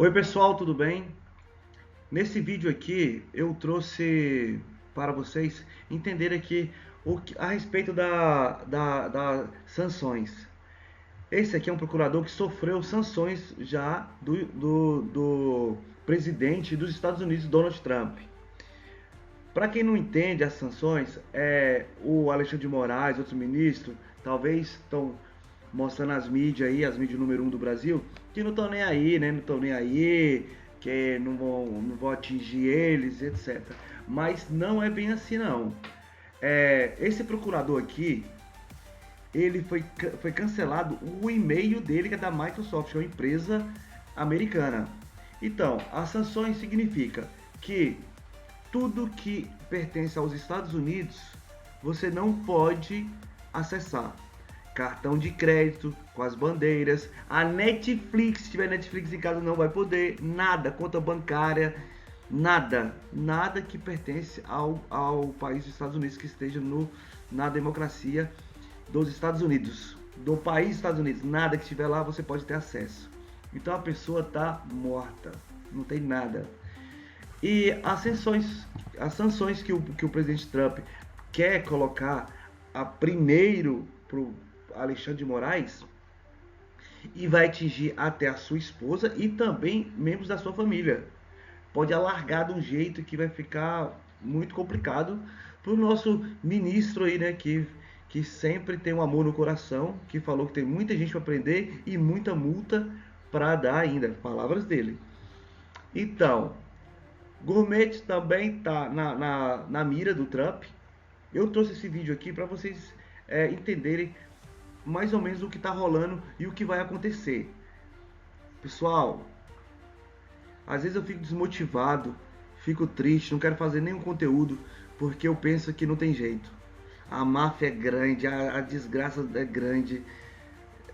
Oi pessoal, tudo bem? Nesse vídeo aqui eu trouxe para vocês entenderem aqui a respeito das sanções. Esse aqui é um procurador que sofreu sanções já do presidente dos Estados Unidos, Donald Trump. Para quem não entende as sanções, o Alexandre de Moraes, outros ministros, talvez estão mostrando as mídias aí, as mídias número 1 do Brasil, que não estão nem aí, né? Não estão nem aí, que não vão atingir eles, etc. Mas não é bem assim não. Esse procurador aqui, ele foi cancelado o e-mail dele, que é da Microsoft, que é uma empresa americana. Então, as sanções significa que tudo que pertence aos Estados Unidos você não pode acessar. Cartão de crédito com as bandeiras, a Netflix, se tiver Netflix em casa não vai poder, nada, conta bancária, nada que pertence ao país dos Estados Unidos que esteja na democracia dos Estados Unidos, do país dos Estados Unidos, nada que estiver lá você pode ter acesso. Então a pessoa tá morta, não tem nada. E as sanções que o presidente Trump quer colocar primeiro pro Alexandre de Moraes e vai atingir até a sua esposa e também membros da sua família. Pode alargar de um jeito que vai ficar muito complicado para o nosso ministro aí, né, que sempre tem um amor no coração, que falou que tem muita gente para prender e muita multa para dar ainda, palavras dele. Então, Gourmet também está na mira do Trump. Eu trouxe esse vídeo aqui para vocês entenderem mais ou menos o que está rolando e o que vai acontecer. Pessoal, às vezes eu fico desmotivado, fico triste, não quero fazer nenhum conteúdo porque eu penso que não tem jeito. A máfia é grande, a desgraça é grande.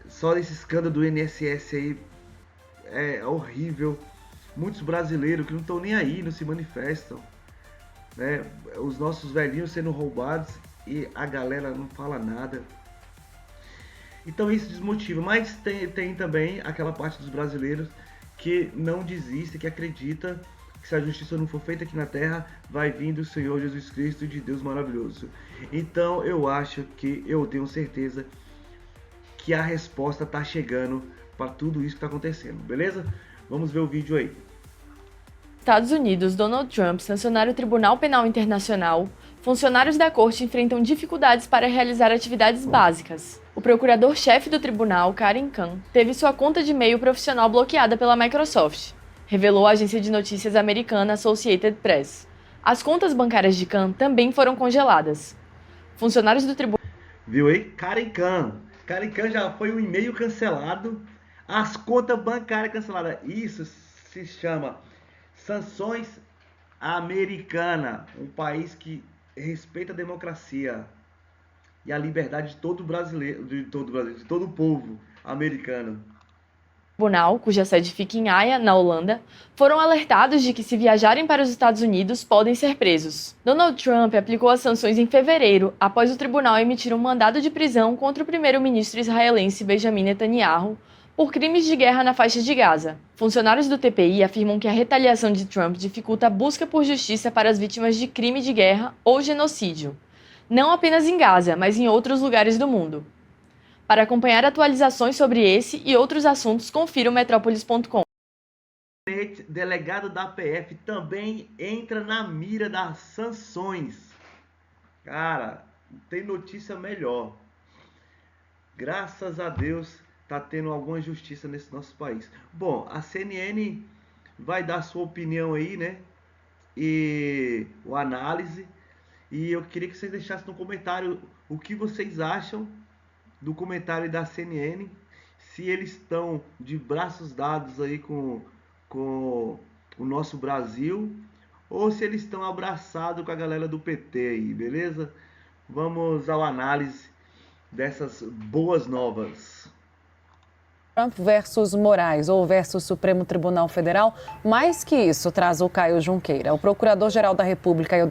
Só esse escândalo do INSS aí é horrível. Muitos brasileiros que não estão nem aí, não se manifestam, né? Os nossos velhinhos sendo roubados e a galera não fala nada. Então isso desmotiva, mas tem também aquela parte dos brasileiros que não desiste, que acredita que se a justiça não for feita aqui na terra, vai vir do Senhor Jesus Cristo, de Deus maravilhoso. Então eu tenho certeza que a resposta está chegando para tudo isso que está acontecendo, beleza? Vamos ver o vídeo aí. Estados Unidos, Donald Trump sancionar o Tribunal Penal Internacional, funcionários da corte enfrentam dificuldades para realizar atividades básicas. O procurador-chefe do tribunal, Karim Khan, teve sua conta de e-mail profissional bloqueada pela Microsoft, revelou a agência de notícias americana Associated Press. As contas bancárias de Khan também foram congeladas. Funcionários do tribunal... Viu aí? Karim Khan já foi um e-mail cancelado, as contas bancárias canceladas. Isso se chama sanções americanas, um país que respeita a democracia e a liberdade de todo brasileiro, de todo o povo americano. Tribunal, cuja sede fica em Haia, na Holanda, foram alertados de que se viajarem para os Estados Unidos podem ser presos. Donald Trump aplicou as sanções em fevereiro, após o tribunal emitir um mandado de prisão contra o primeiro-ministro israelense Benjamin Netanyahu por crimes de guerra na faixa de Gaza. Funcionários do TPI afirmam que a retaliação de Trump dificulta a busca por justiça para as vítimas de crime de guerra ou genocídio, não apenas em Gaza, mas em outros lugares do mundo. Para acompanhar atualizações sobre esse e outros assuntos, confira o metrópolis.com. Delegado da PF também entra na mira das sanções. Cara, não tem notícia melhor. Graças a Deus tá tendo alguma justiça nesse nosso país. Bom, a CNN vai dar sua opinião aí, né? E o análise. E eu queria que vocês deixassem no comentário o que vocês acham do comentário da CNN, se eles estão de braços dados aí com o nosso Brasil, ou se eles estão abraçados com a galera do PT aí, beleza? Vamos ao análise dessas boas novas. Trump versus Moraes ou versus Supremo Tribunal Federal. Mais que isso, traz o Caio Junqueira. O Procurador-Geral da República e o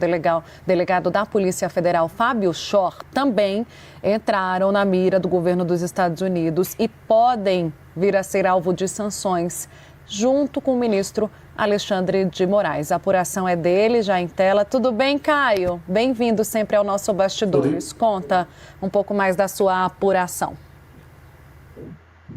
delegado da Polícia Federal, Fábio Shor, também entraram na mira do governo dos Estados Unidos e podem vir a ser alvo de sanções junto com o ministro Alexandre de Moraes. A apuração é dele, já em tela. Tudo bem, Caio? Bem-vindo sempre ao nosso Bastidores. Conta um pouco mais da sua apuração.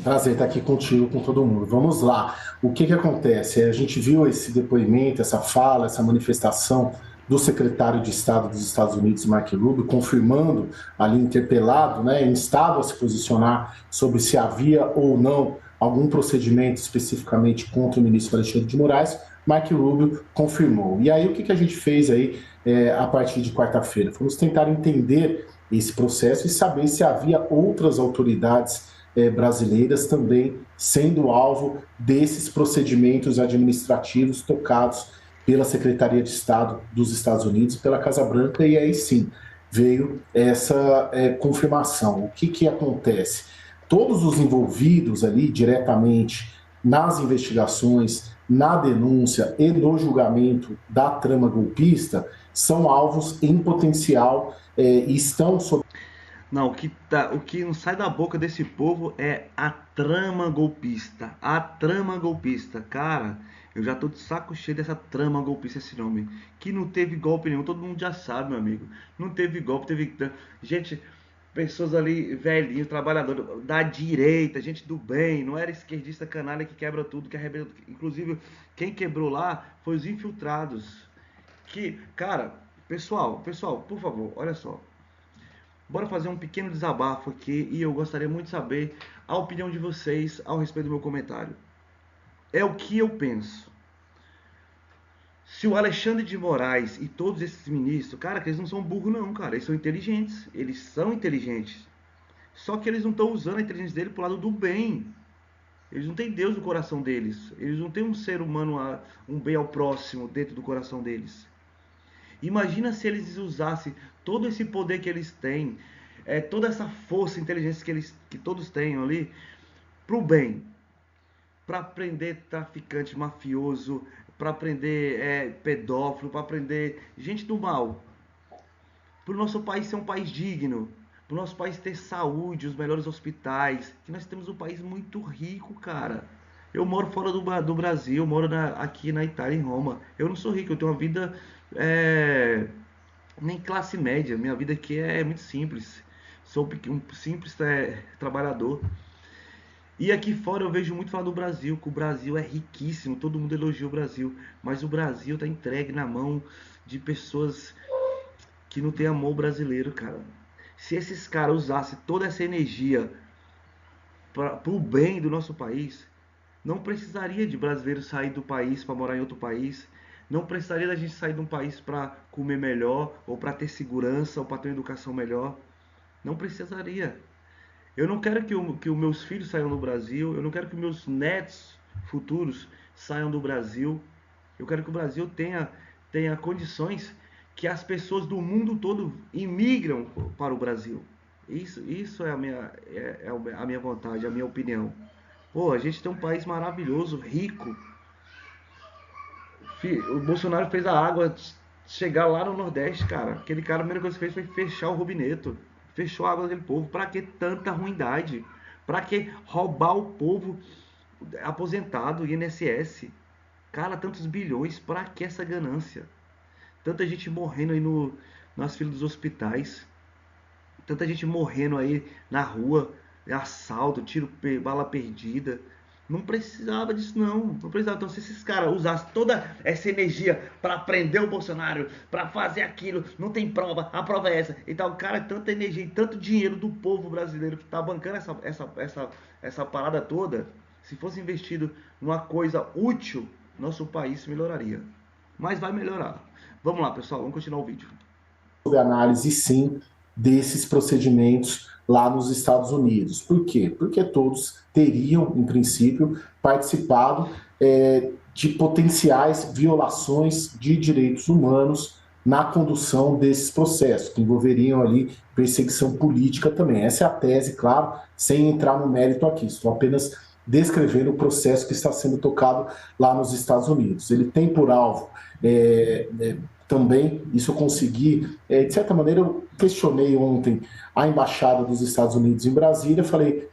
Prazer estar aqui contigo, com todo mundo. Vamos lá. O que acontece? A gente viu esse depoimento, essa fala, essa manifestação do secretário de Estado dos Estados Unidos, Marco Rubio, confirmando ali interpelado, instado a se posicionar sobre se havia ou não algum procedimento especificamente contra o ministro Alexandre de Moraes. Marco Rubio confirmou. E aí o que a gente fez aí a partir de quarta-feira? Fomos tentar entender esse processo e saber se havia outras autoridades brasileiras também sendo alvo desses procedimentos administrativos tocados pela Secretaria de Estado dos Estados Unidos, pela Casa Branca, e aí sim veio essa confirmação. O que acontece? Todos os envolvidos ali diretamente nas investigações, na denúncia e no julgamento da trama golpista são alvos em potencial e estão sob... Não, o que não sai da boca desse povo é a trama golpista. A trama golpista. Cara, eu já tô de saco cheio dessa trama golpista, esse nome. Que não teve golpe nenhum, todo mundo já sabe, meu amigo. Não teve golpe, teve... Gente, pessoas ali, velhinho, trabalhador da direita, gente do bem. Não era esquerdista canalha que quebra tudo, que arrebenta. Inclusive, quem quebrou lá foi os infiltrados. Que, cara, pessoal, por favor, olha só. Bora fazer um pequeno desabafo aqui e eu gostaria muito de saber a opinião de vocês ao respeito do meu comentário. É o que eu penso. Se o Alexandre de Moraes e todos esses ministros, cara, que eles não são burros não, cara, eles são inteligentes. Eles são inteligentes. Só que eles não estão usando a inteligência dele pro lado do bem. Eles não têm Deus no coração deles. Eles não têm um ser humano, um bem ao próximo dentro do coração deles. Imagina se eles usassem todo esse poder que eles têm, toda essa força e inteligência que todos têm ali, para o bem. Para prender traficante mafioso, para prender pedófilo, para prender gente do mal. Para o nosso país ser um país digno, para o nosso país ter saúde, os melhores hospitais. Que nós temos um país muito rico, cara. Eu moro fora do Brasil, eu moro aqui na Itália, em Roma. Eu não sou rico, eu tenho uma vida... nem classe média, minha vida aqui é muito simples. Sou um simples trabalhador. E aqui fora eu vejo muito falar do Brasil, que o Brasil é riquíssimo, todo mundo elogia o Brasil, mas o Brasil tá entregue na mão de pessoas que não tem amor brasileiro, cara. Se esses caras usassem toda essa energia pro bem do nosso país, não precisaria de brasileiro sair do país para morar em outro país. Não precisaria da gente sair de um país para comer melhor, ou para ter segurança, ou para ter uma educação melhor. Não precisaria. Eu não quero que os meus filhos saiam do Brasil. Eu não quero que meus netos futuros saiam do Brasil. Eu quero que o Brasil tenha condições que as pessoas do mundo todo imigram para o Brasil. Isso é a minha vontade, a minha opinião. Pô, a gente tem um país maravilhoso, rico. O Bolsonaro fez a água chegar lá no Nordeste, cara. Aquele cara, a primeira coisa que fez foi fechar o Robineto. Fechou a água daquele povo. Pra que tanta ruindade? Pra que roubar o povo aposentado, INSS? Cara, tantos bilhões. Pra que essa ganância? Tanta gente morrendo aí nas filas dos hospitais. Tanta gente morrendo aí na rua. Assalto, tiro, bala perdida. Não precisava disso não precisava. Então se esses caras usassem toda essa energia para prender o Bolsonaro, para fazer aquilo, não tem prova, a prova é essa. Então, cara, tanta energia e tanto dinheiro do povo brasileiro que tá bancando essa parada toda, se fosse investido numa coisa útil, nosso país melhoraria. Mas vai melhorar. Vamos lá, pessoal, vamos continuar o vídeo. Sobre análise, sim, desses procedimentos lá nos Estados Unidos. Por quê? Porque todos teriam, em princípio, participado de potenciais violações de direitos humanos na condução desses processos, que envolveriam ali perseguição política também. Essa é a tese, claro, sem entrar no mérito aqui. Estou apenas descrevendo o processo que está sendo tocado lá nos Estados Unidos. Ele tem por alvo também, isso eu consegui, de certa maneira eu questionei ontem a Embaixada dos Estados Unidos em Brasília, falei,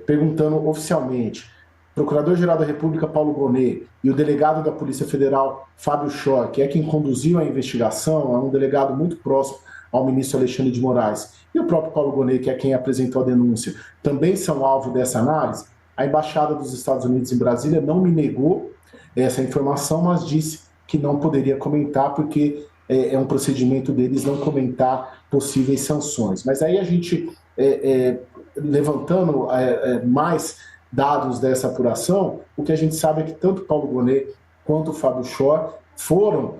perguntando oficialmente, Procurador-Geral da República, Paulo Gonet, e o delegado da Polícia Federal, Fábio Schor, que é quem conduziu a investigação, é um delegado muito próximo ao ministro Alexandre de Moraes, e o próprio Paulo Gonet, que é quem apresentou a denúncia, também são alvo dessa análise. A Embaixada dos Estados Unidos em Brasília não me negou essa informação, mas disse que não poderia comentar, porque é um procedimento deles não comentar possíveis sanções. Mas aí a gente, levantando mais dados dessa apuração, o que a gente sabe é que tanto Paulo Gonet quanto o Fábio Schor foram,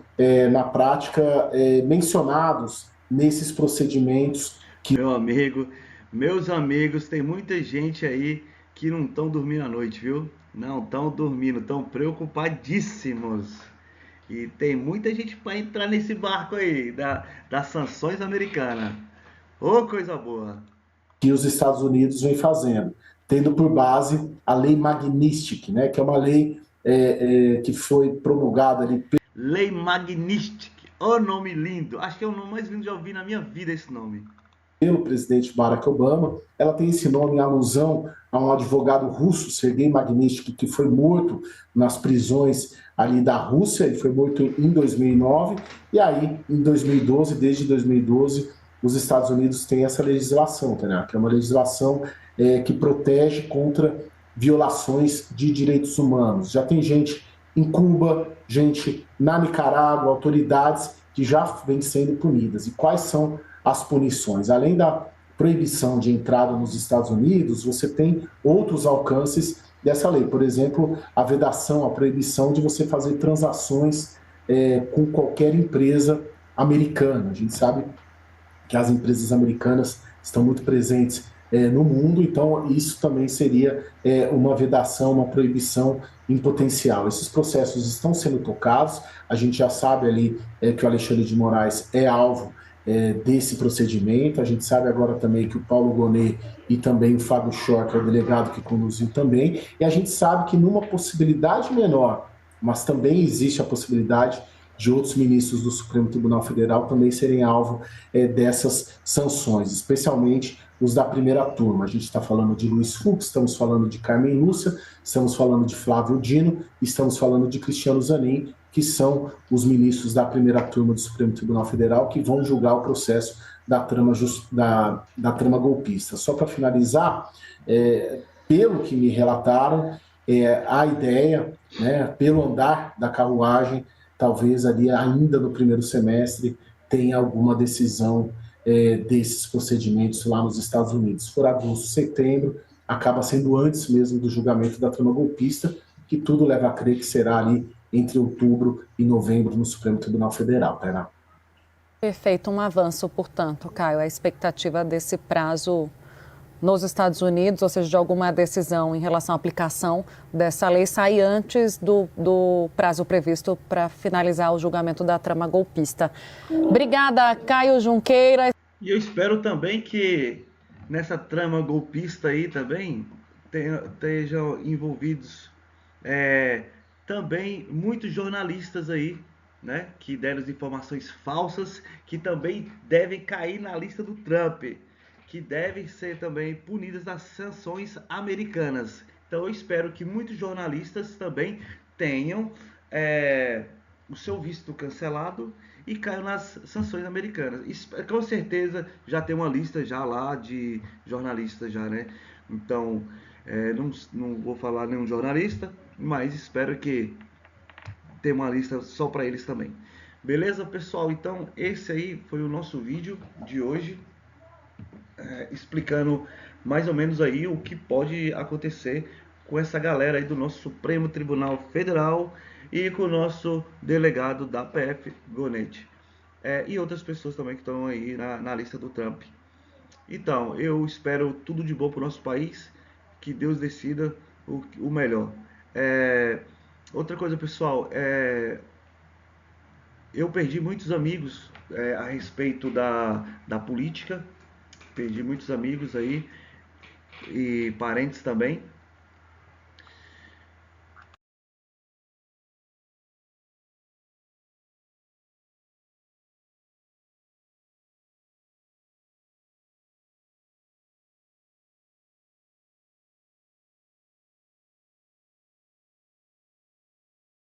na prática, mencionados nesses procedimentos. Meu amigo, meus amigos, tem muita gente aí que não estão dormindo à noite, viu? Não estão dormindo, estão preocupadíssimos. E tem muita gente para entrar nesse barco aí, das sanções americanas. Ô, coisa boa! Que os Estados Unidos vem fazendo, tendo por base a lei Magnitsky, né, que é uma lei que foi promulgada ali. Lei Magnitsky, ô nome lindo! Acho que é o nome mais lindo que já ouvi na minha vida esse nome. Pelo presidente Barack Obama. Ela tem esse nome em alusão a um advogado russo, Sergei Magnitsky, que foi morto nas prisões ali da Rússia. Ele foi morto em 2009, e aí em 2012, desde 2012, os Estados Unidos têm essa legislação, tá, que é uma legislação que protege contra violações de direitos humanos. Já tem gente em Cuba, gente na Nicarágua, autoridades que já vêm sendo punidas. E quais são as punições? Além da proibição de entrada nos Estados Unidos, você tem outros alcances dessa lei. Por exemplo, a vedação, a proibição de você fazer transações com qualquer empresa americana. A gente sabe que as empresas americanas estão muito presentes no mundo, então isso também seria uma vedação, uma proibição em potencial. Esses processos estão sendo tocados, a gente já sabe ali que o Alexandre de Moraes é alvo desse procedimento, a gente sabe agora também que o Paulo Gonet e também o Fábio Schor, que é o delegado que conduziu também, e a gente sabe que numa possibilidade menor, mas também existe a possibilidade de outros ministros do Supremo Tribunal Federal também serem alvo dessas sanções, especialmente os da primeira turma. A gente está falando de Luiz Fux, estamos falando de Carmen Lúcia, estamos falando de Flávio Dino, estamos falando de Cristiano Zanin, que são os ministros da primeira turma do Supremo Tribunal Federal que vão julgar o processo da trama golpista. Só para finalizar, pelo que me relataram, a ideia, né, pelo andar da carruagem, talvez ali ainda no primeiro semestre tenha alguma decisão desses procedimentos lá nos Estados Unidos. Se for agosto, setembro, acaba sendo antes mesmo do julgamento da trama golpista, que tudo leva a crer que será ali entre outubro e novembro no Supremo Tribunal Federal, Tainá. Perfeito, um avanço, portanto, Caio, a expectativa desse prazo nos Estados Unidos, ou seja, de alguma decisão em relação à aplicação dessa lei, sair antes do prazo previsto para finalizar o julgamento da trama golpista. Obrigada, Caio Junqueira. E eu espero também que nessa trama golpista aí também estejam envolvidos também muitos jornalistas aí, né, que deram informações falsas, que também devem cair na lista do Trump, que devem ser também punidas nas sanções americanas. Então eu espero que muitos jornalistas também tenham o seu visto cancelado e caiam nas sanções americanas. Com certeza já tem uma lista já lá de jornalistas já, né? Então não vou falar nenhum jornalista, mas espero que tenha uma lista só para eles também. Beleza, pessoal? Então esse aí foi o nosso vídeo de hoje, explicando mais ou menos aí o que pode acontecer com essa galera aí do nosso Supremo Tribunal Federal e com o nosso delegado da PF, Gonet. E outras pessoas também que estão aí na lista do Trump. Então, eu espero tudo de bom para o nosso país, que Deus decida o melhor. Outra coisa, pessoal, eu perdi muitos amigos a respeito da política, perdi muitos amigos aí e parentes também.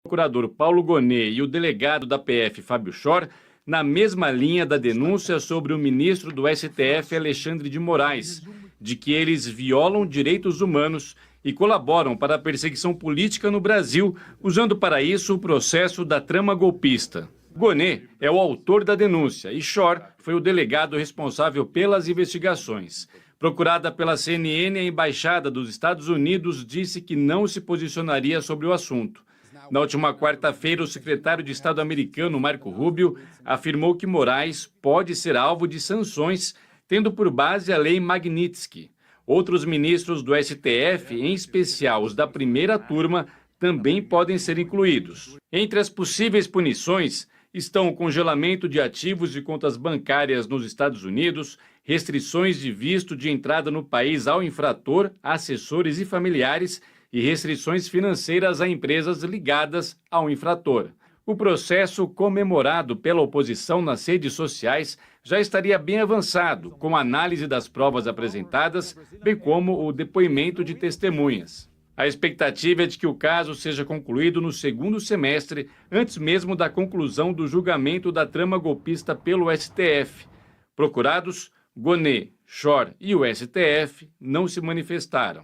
procurador Paulo Gonet e o delegado da PF, Fábio Schor, na mesma linha da denúncia sobre o ministro do STF, Alexandre de Moraes, de que eles violam direitos humanos e colaboram para a perseguição política no Brasil, usando para isso o processo da trama golpista. Gonet é o autor da denúncia e Schor foi o delegado responsável pelas investigações. Procurada pela CNN, a Embaixada dos Estados Unidos disse que não se posicionaria sobre o assunto. Na última quarta-feira, o secretário de Estado americano, Marco Rubio, afirmou que Moraes pode ser alvo de sanções, tendo por base a lei Magnitsky. Outros ministros do STF, em especial os da primeira turma, também podem ser incluídos. Entre as possíveis punições estão o congelamento de ativos e contas bancárias nos Estados Unidos, restrições de visto de entrada no país ao infrator, assessores e familiares e restrições financeiras a empresas ligadas ao infrator. O processo, comemorado pela oposição nas redes sociais, já estaria bem avançado, com análise das provas apresentadas, bem como o depoimento de testemunhas. A expectativa é de que o caso seja concluído no segundo semestre, antes mesmo da conclusão do julgamento da trama golpista pelo STF. Procurados, Gonet, Schor e o STF não se manifestaram.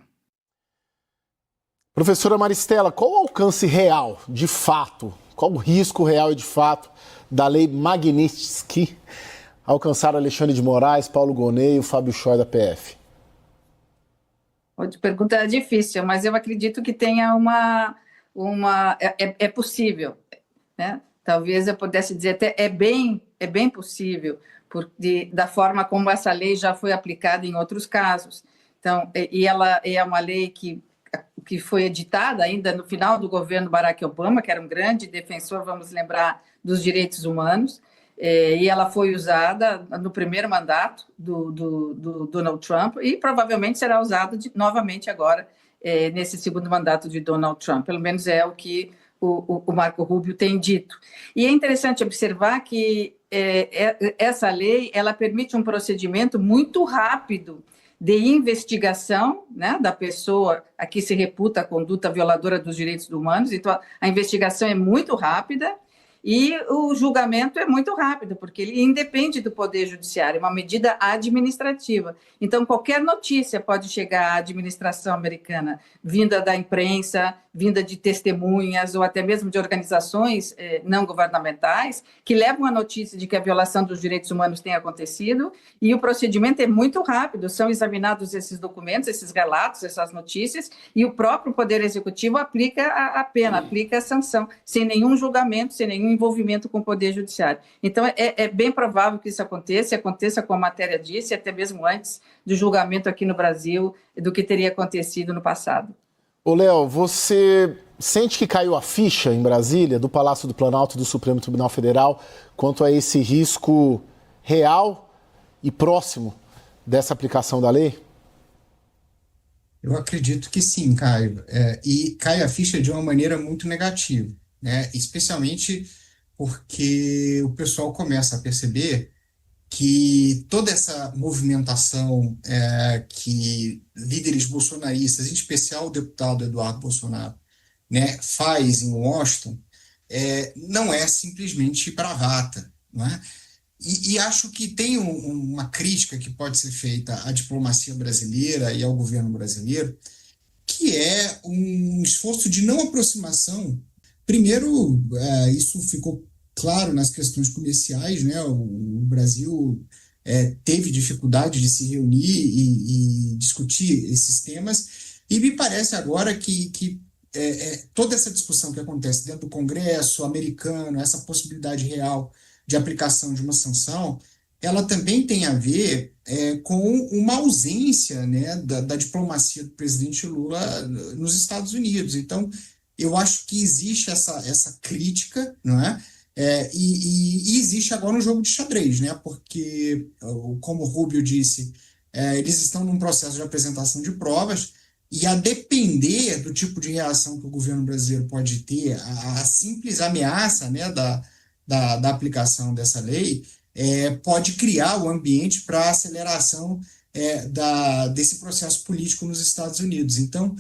Professora Maristela, qual o alcance real, de fato, qual o risco real e de fato da lei Magnitsky alcançar Alexandre de Moraes, Paulo Gonet e o Fábio Schor da PF? A pergunta é difícil, mas eu acredito que tenha é possível, né? Talvez eu pudesse dizer até é bem possível, da forma como essa lei já foi aplicada em outros casos. Então, e ela é uma lei que foi editada ainda no final do governo Barack Obama, que era um grande defensor, vamos lembrar, dos direitos humanos, e ela foi usada no primeiro mandato do Donald Trump e provavelmente será usada novamente agora nesse segundo mandato de Donald Trump. Pelo menos é o que o Marco Rubio tem dito. E é interessante observar que essa lei ela permite um procedimento muito rápido de investigação, né, da pessoa a que se reputa a conduta violadora dos direitos humanos. Então, a investigação é muito rápida e o julgamento é muito rápido, porque ele independe do Poder Judiciário, é uma medida administrativa. Então, qualquer notícia pode chegar à administração americana, vinda da imprensa, vinda de testemunhas ou até mesmo de organizações não governamentais, que levam a notícia de que a violação dos direitos humanos tem acontecido, e o procedimento é muito rápido, são examinados esses documentos, esses relatos, essas notícias, e o próprio Poder Executivo aplica a pena, aplica a sanção, sem nenhum julgamento, sem nenhum envolvimento com o Poder Judiciário. Então, é bem provável que isso aconteça como a matéria disse, até mesmo antes do julgamento aqui no Brasil, do que teria acontecido no passado. Ô, Léo, você sente que caiu a ficha em Brasília, do Palácio do Planalto e do Supremo Tribunal Federal, quanto a esse risco real e próximo dessa aplicação da lei? Eu acredito que sim, Caio. E cai a ficha de uma maneira muito negativa, né? Especialmente porque o pessoal começa a perceber que toda essa movimentação que líderes bolsonaristas, em especial o deputado Eduardo Bolsonaro, né, faz em Washington, não é simplesmente bravata, não é? E acho que tem uma crítica que pode ser feita à diplomacia brasileira e ao governo brasileiro, que é um esforço de não aproximação. Primeiro, isso ficou claro nas questões comerciais, né? O Brasil teve dificuldade de se reunir e discutir esses temas, e me parece agora que toda essa discussão que acontece dentro do Congresso americano, essa possibilidade real de aplicação de uma sanção, ela também tem a ver com uma ausência, né, da diplomacia do presidente Lula nos Estados Unidos. Então, eu acho que existe essa crítica, não é? E existe agora um jogo de xadrez, né? Porque, como o Rubio disse, eles estão num processo de apresentação de provas, e a depender do tipo de reação que o governo brasileiro pode ter, a simples ameaça, né, da aplicação dessa lei pode criar o ambiente para a aceleração desse processo político nos Estados Unidos. Então,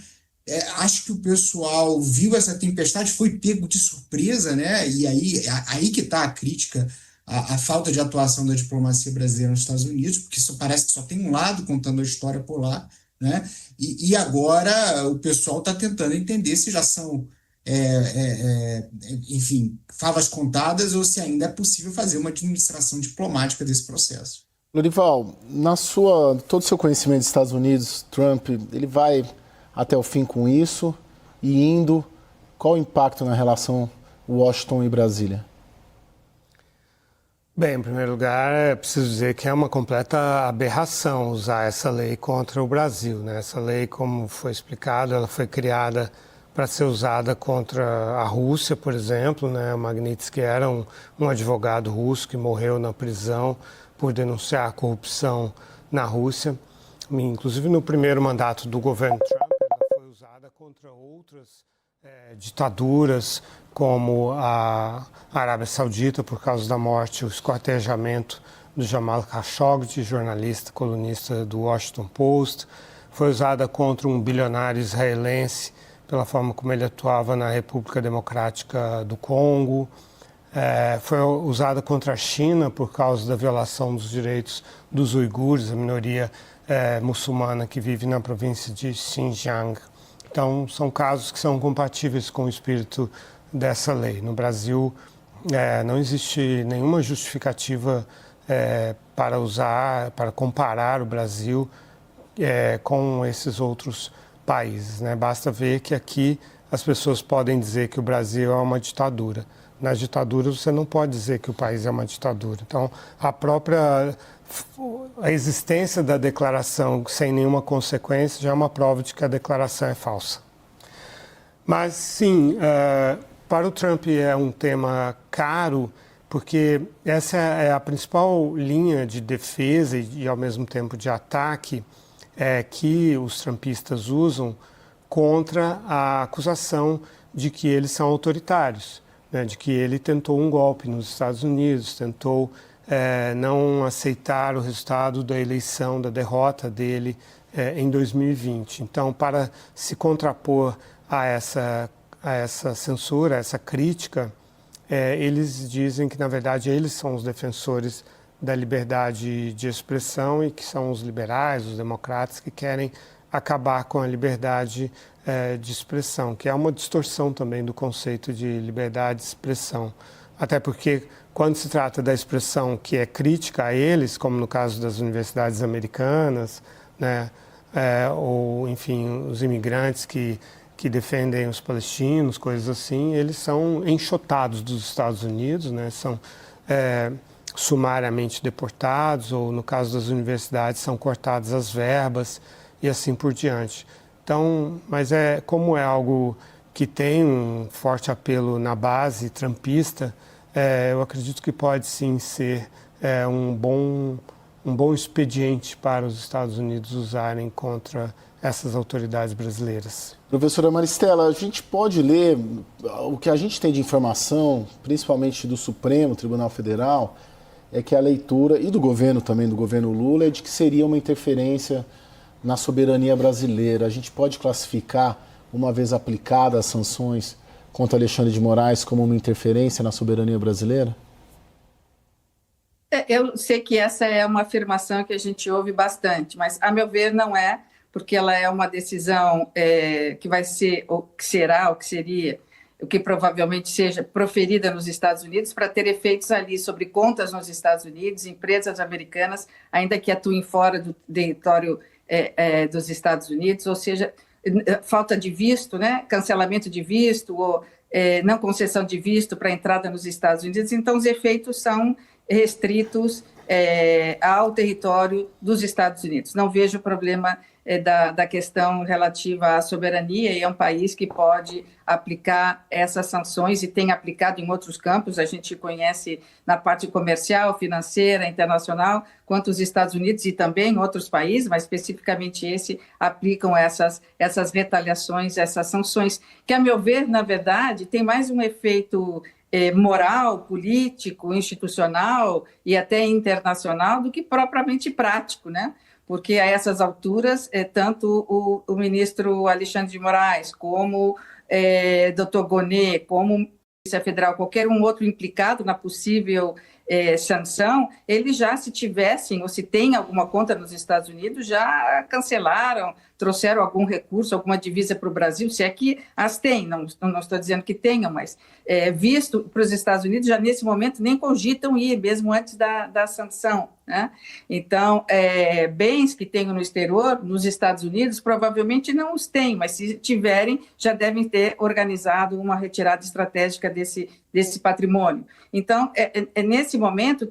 Acho que o pessoal viu essa tempestade, foi pego de surpresa, né? E aí que está a crítica à falta de atuação da diplomacia brasileira nos Estados Unidos, porque isso parece que só tem um lado contando a história por lá, né? E agora o pessoal está tentando entender se já são, enfim, favas contadas ou se ainda é possível fazer uma administração diplomática desse processo. Lorival, todo o seu conhecimento dos Estados Unidos, Trump, ele vai até o fim com isso e indo, qual o impacto na relação Washington e Brasília? Bem, em primeiro lugar, é preciso dizer que é uma completa aberração usar essa lei contra o Brasil, né? Essa lei, como foi explicado, ela foi criada para ser usada contra a Rússia, por exemplo, né? O Magnitsky era um advogado russo que morreu na prisão por denunciar a corrupção na Rússia. Inclusive, no primeiro mandato do governo Trump, ela foi usada contra outras ditaduras, como a Arábia Saudita, por causa da morte, o esquartejamento do Jamal Khashoggi, jornalista, colunista do Washington Post. Foi usada contra um bilionário israelense pela forma como ele atuava na República Democrática do Congo. Foi usada contra a China por causa da violação dos direitos dos uigures, a minoria muçulmana que vive na província de Xinjiang. Então, são casos que são compatíveis com o espírito dessa lei. No Brasil, não existe nenhuma justificativa para comparar o Brasil com esses outros países, né? Basta ver que aqui as pessoas podem dizer que o Brasil é uma ditadura. Na ditadura, você não pode dizer que o país é uma ditadura. Então, a existência da declaração sem nenhuma consequência já é uma prova de que a declaração é falsa. Mas, sim, para o Trump é um tema caro, porque essa é a principal linha de defesa e ao mesmo tempo, de ataque que os trumpistas usam contra a acusação de que eles são autoritários, né, de que ele tentou um golpe nos Estados Unidos, tentou não aceitar o resultado da eleição, da derrota dele em 2020. Então, para se contrapor a essa censura, a essa crítica, eles dizem que, na verdade, eles são os defensores da liberdade de expressão e que são os liberais, os democratas, que querem acabar com a liberdade de expressão, que é uma distorção também do conceito de liberdade de expressão. Até porque, quando se trata da expressão que é crítica a eles, como no caso das universidades americanas, né, ou, enfim, os imigrantes que defendem os palestinos, coisas assim, eles são enxotados dos Estados Unidos, né, são sumariamente deportados, ou, no caso das universidades, são cortadas as verbas e assim por diante. Então, mas como é algo que tem um forte apelo na base trumpista, eu acredito que pode sim ser um bom expediente para os Estados Unidos usarem contra essas autoridades brasileiras. Professora Maristela, a gente pode ler o que a gente tem de informação, principalmente do Supremo Tribunal Federal, é que a leitura, e do governo também, do governo Lula, é de que seria uma interferência na soberania brasileira. A gente pode classificar, uma vez aplicadas as sanções contra Alexandre de Moraes, como uma interferência na soberania brasileira? Eu sei que essa é uma afirmação que a gente ouve bastante, mas, a meu ver, não é, porque ela é uma decisão que vai ser, ou que será, ou que seria, o que provavelmente seja proferida nos Estados Unidos para ter efeitos ali sobre contas nos Estados Unidos, empresas americanas, ainda que atuem fora do território dos Estados Unidos, ou seja, falta de visto, né? Cancelamento de visto ou não concessão de visto para entrada nos Estados Unidos. Então, os efeitos são restritos ao território dos Estados Unidos. Não vejo problema da questão relativa à soberania, e é um país que pode aplicar essas sanções e tem aplicado em outros campos. A gente conhece na parte comercial, financeira, internacional, quanto os Estados Unidos e também outros países, mas especificamente esse, aplicam essas retaliações, essas sanções, que, a meu ver, na verdade, tem mais um efeito moral, político, institucional e até internacional do que propriamente prático, né? porque a essas alturas, tanto o ministro Alexandre de Moraes, como Dr. Gonê, como a Polícia Federal, qualquer um outro implicado na possível sanção, eles já, se tivessem ou se têm alguma conta nos Estados Unidos, já cancelaram, trouxeram algum recurso, alguma divisa para o Brasil, se é que as têm, não estou dizendo que tenham, mas visto para os Estados Unidos, já nesse momento nem cogitam ir, mesmo antes da sanção, né? Então, bens que tenham no exterior, nos Estados Unidos, provavelmente não os têm, mas se tiverem, já devem ter organizado uma retirada estratégica desse patrimônio. Então, nesse momento,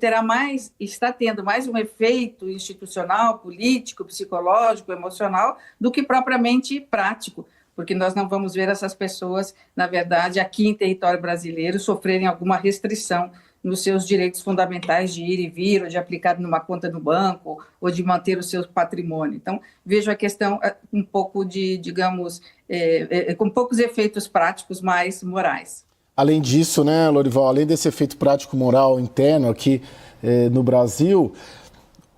está tendo mais um efeito institucional, político, psicológico, emocional, do que propriamente prático, porque nós não vamos ver essas pessoas, na verdade, aqui em território brasileiro, sofrerem alguma restrição nos seus direitos fundamentais de ir e vir, ou de aplicar numa conta no banco, ou de manter o seu patrimônio. Então, vejo a questão um pouco digamos, com poucos efeitos práticos, mais morais. Além disso, né, Lorival, além desse efeito prático-moral interno aqui no Brasil,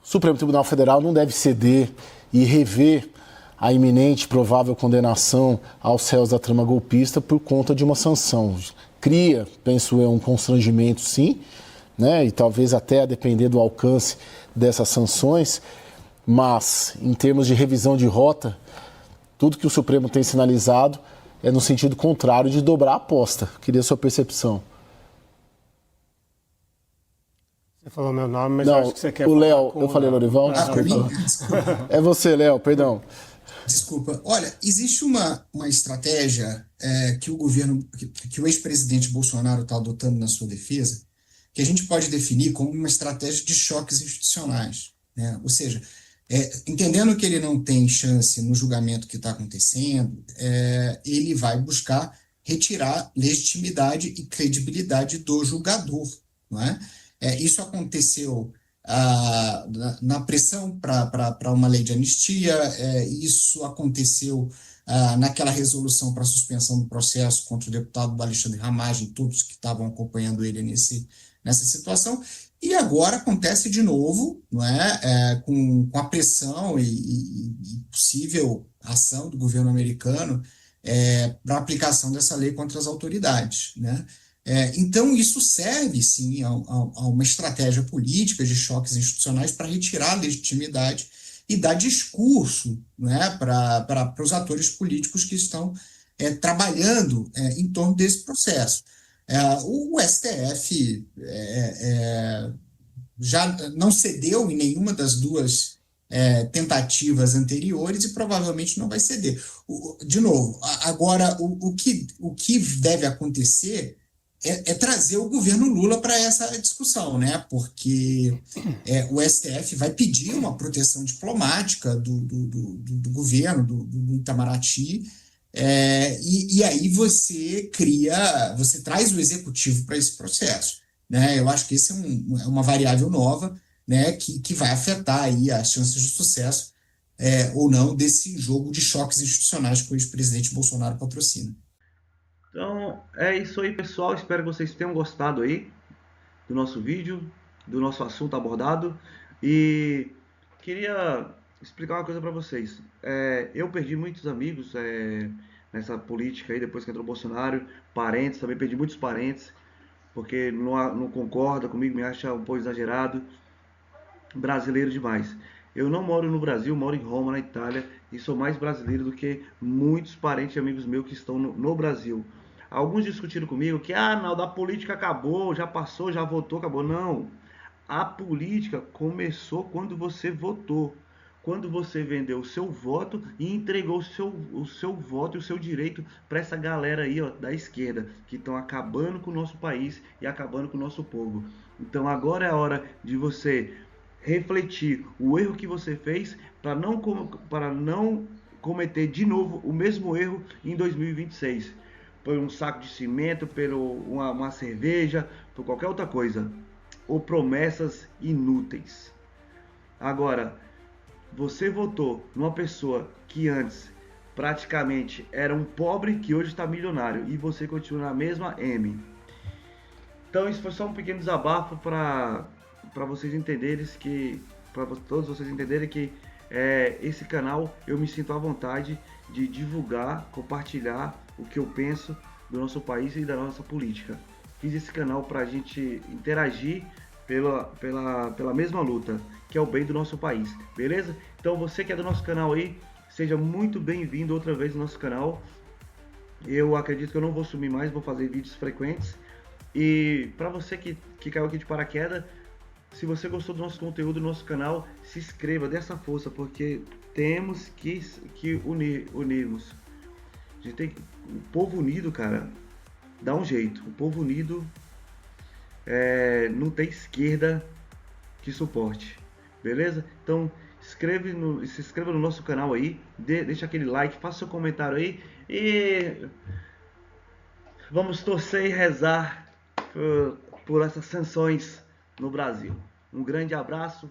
o Supremo Tribunal Federal não deve ceder e rever a iminente provável condenação aos réus da trama golpista por conta de uma sanção. Cria, penso eu, um constrangimento, sim, né, e talvez até a depender do alcance dessas sanções, mas, em termos de revisão de rota, tudo que o Supremo tem sinalizado é no sentido contrário de dobrar a aposta. Queria a sua percepção. Você falou meu nome, mas não, acho que você quer o falar Léo, com eu falei Lorival, desculpa. É você, Léo, perdão. Desculpa. Olha, existe uma estratégia que o governo, que o ex-presidente Bolsonaro está adotando na sua defesa, que a gente pode definir como uma estratégia de choques institucionais, né? Ou seja, entendendo que ele não tem chance no julgamento que está acontecendo, ele vai buscar retirar legitimidade e credibilidade do julgador, não é? Isso aconteceu na pressão para uma lei de anistia, isso aconteceu naquela resolução para suspensão do processo contra o deputado Alexandre Ramagem, todos que estavam acompanhando ele nessa situação, e agora acontece de novo, não é? Com a pressão e possível ação do governo americano para a aplicação dessa lei contra as autoridades, né? Então, isso serve, sim, a uma estratégia política de choques institucionais para retirar a legitimidade e dar discurso, né, para os atores políticos que estão trabalhando em torno desse processo. O STF já não cedeu em nenhuma das duas tentativas anteriores e provavelmente não vai ceder. De novo, agora, o que deve acontecer é trazer o governo Lula para essa discussão, né? Porque o STF vai pedir uma proteção diplomática do governo, do Itamaraty, e aí você traz o executivo para esse processo, né? Eu acho que esse é uma variável nova, né? Que vai afetar aí as chances de sucesso ou não desse jogo de choques institucionais que o ex-presidente Bolsonaro patrocina. Então, é isso aí, pessoal. Espero que vocês tenham gostado aí do nosso vídeo, do nosso assunto abordado. E queria explicar uma coisa para vocês. Eu perdi muitos amigos nessa política aí, depois que entrou o Bolsonaro. Parentes, também perdi muitos parentes, porque não concorda comigo, me acha um pouco exagerado. Brasileiro demais. Eu não moro no Brasil, moro em Roma, na Itália, e sou mais brasileiro do que muitos parentes e amigos meus que estão no Brasil. Alguns discutiram comigo que, não, da política acabou, já passou, já votou, acabou. Não, a política começou quando você votou. Quando você vendeu o seu voto e entregou o seu voto e o seu direito para essa galera aí, ó, da esquerda, que estão acabando com o nosso país e acabando com o nosso povo. Então agora é a hora de você refletir o erro que você fez para não cometer de novo o mesmo erro em 2026. Por um saco de cimento, por uma cerveja, por qualquer outra coisa. Ou promessas inúteis. Agora, você votou numa pessoa que antes praticamente era um pobre que hoje está milionário e você continua na mesma M. Então isso foi só um pequeno desabafo para vocês entenderem para todos vocês entenderem que esse canal eu me sinto à vontade de divulgar, compartilhar o que eu penso do nosso país e da nossa política. Fiz esse canal para a gente interagir pela mesma luta, que é o bem do nosso país, beleza? Então você que é do nosso canal aí, seja muito bem-vindo outra vez no nosso canal. Eu acredito que eu não vou sumir mais, vou fazer vídeos frequentes. E para você que caiu aqui de paraquedas, se você gostou do nosso conteúdo no nosso canal, se inscreva, dê essa força, porque temos que unirmos. A gente tem o povo unido, cara, dá um jeito. O povo unido não tem esquerda que suporte, beleza? Então se inscreva no nosso canal aí, deixa aquele like, faça seu comentário aí e vamos torcer e rezar por essas sanções no Brasil. Um grande abraço.